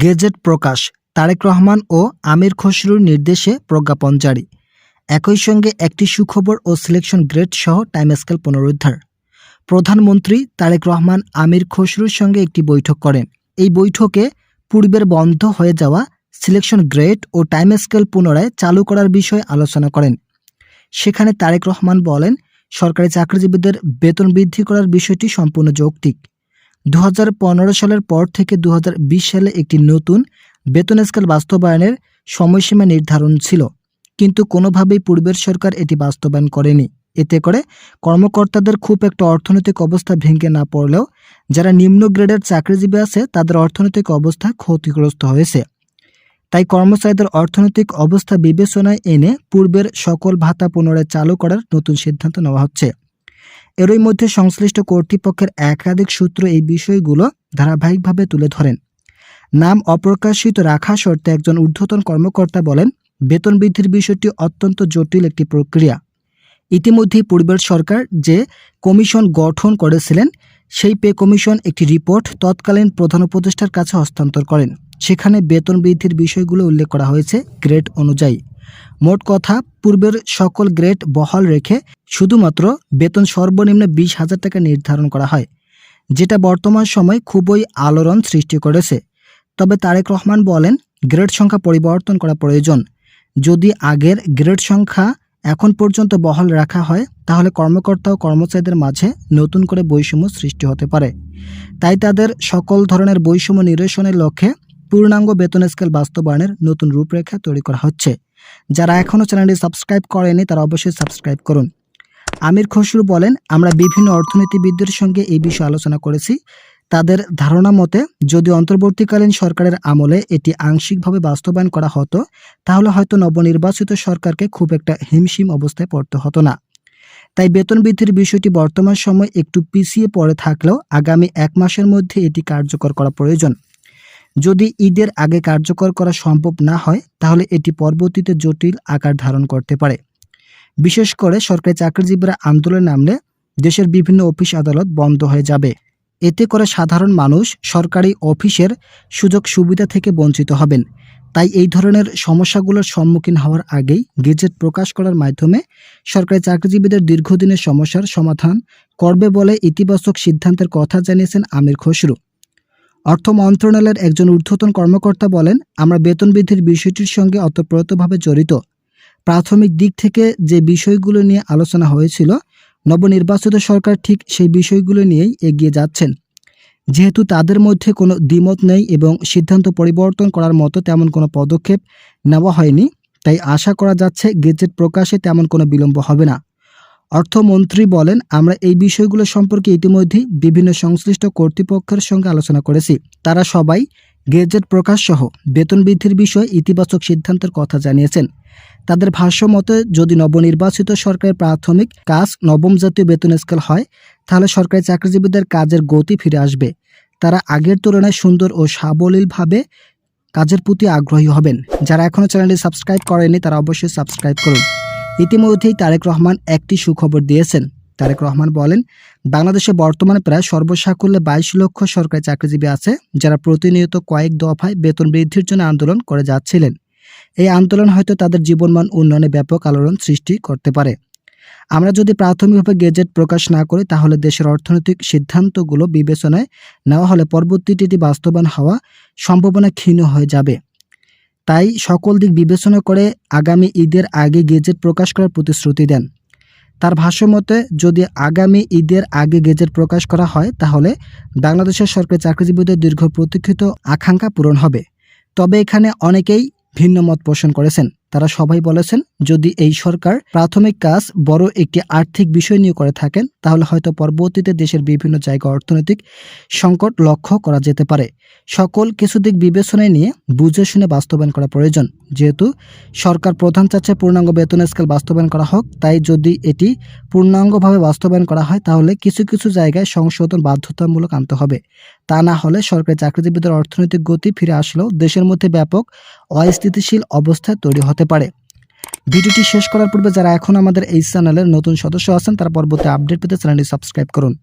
Gazette প্রকাশ, তারেক রহমান ও আমির খসরুর নির্দেশে প্রজ্ঞাপন জারি। একই সঙ্গে একটি সুখবর ও সিলেকশন গ্রেড সহ টাইম স্কেল পুনরুদ্ধার। প্রধানমন্ত্রী তারেক রহমান আমির খসরুর সঙ্গে একটি বৈঠক করেন। এই বৈঠকে পূর্বের বন্ধ হয়ে যাওয়া সিলেকশন গ্রেড ও টাইম স্কেল পুনরায় চালু করার বিষয়ে আলোচনা করেন। সেখানে তারেক রহমান বলেন, সরকারি চাকরিজীবীদের বেতন বৃদ্ধি করার বিষয়টি সম্পূর্ণ যৌক্তিক। 2015 সালের পর থেকে 2020 সালে একটি নতুন বেতন স্কেল বাস্তবায়নের সময়সীমা নির্ধারণ ছিল, কিন্তু কোনোভাবেই পূর্বের সরকার এটি বাস্তবায়ন করেনি। এতে করে কর্মকর্তাদের খুব একটা অর্থনৈতিক অবস্থা ভেঙে না পড়লেও যারা নিম্ন গ্রেডের চাকরিজীবী আছে তাদের অর্থনৈতিক অবস্থা ক্ষতিগ্রস্ত হয়েছে। তাই কর্মচারীদের অর্থনৈতিক অবস্থা বিবেচনায় এনে পূর্বের সকল ভাতা পুনরায় চালু করার নতুন সিদ্ধান্ত নেওয়া হচ্ছে। এরই মধ্যে সংশ্লিষ্ট কর্তৃপক্ষের একাধিক সূত্র এই বিষয়গুলো ধারাবাহিকভাবে তুলে ধরেন। নাম অপ্রকাশিত রাখা শর্তে একজন ঊর্ধ্বতন কর্মকর্তা বলেন, বেতন বৃদ্ধির বিষয়টি অত্যন্ত জটিল একটি প্রক্রিয়া। ইতিমধ্যেই পূর্বের সরকার যে কমিশন গঠন করেছিলেন সেই পে কমিশন একটি রিপোর্ট তৎকালীন প্রধান উপদেষ্টার কাছে হস্তান্তর করেন। সেখানে বেতন বৃদ্ধির বিষয়গুলো উল্লেখ করা হয়েছে গ্রেড অনুযায়ী। মোট কথা, পূর্বের সকল গ্রেড বহাল রেখে শুধুমাত্র বেতন সর্বনিম্ন 20,000 টাকা নির্ধারণ করা হয়, যেটা বর্তমান সময়ে খুবই আলোড়ন সৃষ্টি করেছে। তবে তারেক রহমান বলেন, গ্রেড সংখ্যা পরিবর্তন করা প্রয়োজন। যদি আগের গ্রেড সংখ্যা এখন পর্যন্ত বহাল রাখা হয় তাহলে কর্মকর্তা ও কর্মচারীদের মাঝে নতুন করে বৈষম্য সৃষ্টি হতে পারে। তাই তাদের সকল ধরনের বৈষম্য নিরসনের লক্ষ্যে পূর্ণাঙ্গ বেতন স্কেল বাস্তবায়নের নতুন রূপরেখা তৈরি করা হচ্ছে। যারা এখনও চ্যানেলটি সাবস্ক্রাইব করেনি তারা অবশ্যই সাবস্ক্রাইব করুন। আমির খসরু বলেন, আমরা বিভিন্ন অর্থনীতিবিদদের সঙ্গে এই বিষয়ে আলোচনা করেছি। তাদের ধারণা মতে যদি অন্তর্বর্তীকালীন সরকারের আমলে এটি আংশিকভাবে বাস্তবায়ন করা হতো তাহলে হয়তো নবনির্বাচিত সরকারকে খুব একটা হিমশিম অবস্থায় পড়তে হতো না। তাই বেতন বৃদ্ধির বিষয়টি বর্তমান সময় একটু পিছিয়ে পড়ে থাকলেও আগামী 1 মাসের মধ্যে এটি কার্যকর করা প্রয়োজন। যদি ঈদের আগে কার্যকর করা সম্ভব না হয় তাহলে এটি পরবর্তীতে জটিল আকার ধারণ করতে পারে। বিশেষ করে সরকারি চাকরিজীবীরা আন্দোলনে নামলে দেশের বিভিন্ন অফিস আদালত বন্ধ হয়ে যাবে। এতে করে সাধারণ মানুষ সরকারি অফিসের সুযোগ সুবিধা থেকে বঞ্চিত হবেন। তাই এই ধরনের সমস্যাগুলোর সম্মুখীন হওয়ার আগেই গেজেট প্রকাশ করার মাধ্যমে সরকারি চাকরিজীবীদের দীর্ঘদিনের সমস্যার সমাধান করবে বলে ইতিবাচক সিদ্ধান্তের কথা জানিয়েছেন আমির খসরু। অর্থ মন্ত্রণালয়ের একজন ঊর্ধ্বতন কর্মকর্তা বলেন, আমরা বেতন বৃদ্ধির বিষয়টির সঙ্গে ওতপ্রোতভাবে জড়িত। প্রাথমিক দিক থেকে যে বিষয়গুলো নিয়ে আলোচনা হয়েছিল, নবনির্বাচিত সরকার ঠিক সেই বিষয়গুলো নিয়েই এগিয়ে যাচ্ছেন। যেহেতু তাদের মধ্যে কোনো দ্বিমত নেই এবং সিদ্ধান্ত পরিবর্তন করার মতো তেমন কোনো পদক্ষেপ নেওয়া হয়নি, তাই আশা করা যাচ্ছে গেজেট প্রকাশে তেমন কোনো বিলম্ব হবে না। অর্থমন্ত্রী বলেন, আমরা এই বিষয়গুলো সম্পর্কে ইতিমধ্যেই বিভিন্ন সংশ্লিষ্ট কর্তৃপক্ষের সঙ্গে আলোচনা করেছি। তারা সবাই গেজেট প্রকাশ সহ বেতন বৃদ্ধির বিষয়ে ইতিবাচক সিদ্ধান্তের কথা জানিয়েছেন। তাদের ভাষ্য মতে যদি নবনির্বাচিত সরকারের প্রাথমিক কাজ নবম জাতীয় বেতন স্কেল হয় তাহলে সরকারি চাকরিজীবীদের কাজের গতি ফিরে আসবে। তারা আগের তুলনায় সুন্দর ও সাবলীলভাবে কাজের প্রতি আগ্রহী হবেন। যারা এখনও চ্যানেলটি সাবস্ক্রাইব করেনি তারা অবশ্যই সাবস্ক্রাইব করুন। ইতিমধ্যেই তারেক রহমান একটি সুখবর দিয়েছেন। তারেক রহমান বলেন, বাংলাদেশে বর্তমানে প্রায় সর্বসাকুল্যে 22 লক্ষ সরকারি চাকরিজীবী আছে যারা প্রতিনিয়ত কয়েক দফায় বেতন বৃদ্ধির জন্য আন্দোলন করে যাচ্ছিলেন। এই আন্দোলন হয়তো তাদের জীবনমান উন্নয়নে ব্যাপক আলোড়ন সৃষ্টি করতে পারে। আমরা যদি প্রাথমিকভাবে গেজেট প্রকাশ না করি তাহলে দেশের অর্থনৈতিক সিদ্ধান্তগুলো বিবেচনায় নেওয়া হলে পরবর্তীতে এটি বাস্তবায়ন হওয়া সম্ভাবনা ক্ষীণ হয়ে যাবে। তাই সকল দিক বিবেচনা করে আগামী ঈদের আগে গেজেট প্রকাশ করার প্রতিশ্রুতি দেন। তার ভাষ্যমতে যদি আগামী ঈদের আগে গেজেট প্রকাশ করা হয় তাহলে বাংলাদেশের সরকারি চাকরিজীবীদের দীর্ঘ প্রতীক্ষিত আকাঙ্ক্ষা পূরণ হবে। তবে এখানে অনেকেই ভিন্ন মত পোষণ করেছেন। তারা সবাই বলেছেন, যদি এই সরকার প্রাথমিক কাজ বড় একটি আর্থিক বিষয় নিয়ে করে থাকেন তাহলে হয়তো পরবর্তীতে দেশের বিভিন্ন জায়গায় অর্থনৈতিক সংকট লক্ষ্য করা যেতে পারে। সকল কিছু দিক বিবেচনায় নিয়ে বুঝে শুনে বাস্তবায়ন করা প্রয়োজন। যেহেতু সরকার প্রধান চাচ্ছে পূর্ণাঙ্গ বেতন স্কেল বাস্তবায়ন করা হোক, তাই যদি এটি পূর্ণাঙ্গভাবে বাস্তবায়ন করা হয় তাহলে কিছু কিছু জায়গায় সংশোধন বাধ্যতামূলক আনতে হবে। তা না হলে সরকারি চাকরিজীবীদের অর্থনৈতিক গতি ফিরে আসলেও দেশের মধ্যে ব্যাপক অস্থিতিশীল অবস্থা তৈরি হতে পারে। ভিডিওটি শেষ করার পূর্বে যারা এখন আমাদের এই চ্যানেলের নতুন সদস্য আছেন তারা পরবর্তী আপডেট পেতে চ্যানেলটি সাবস্ক্রাইব করুন।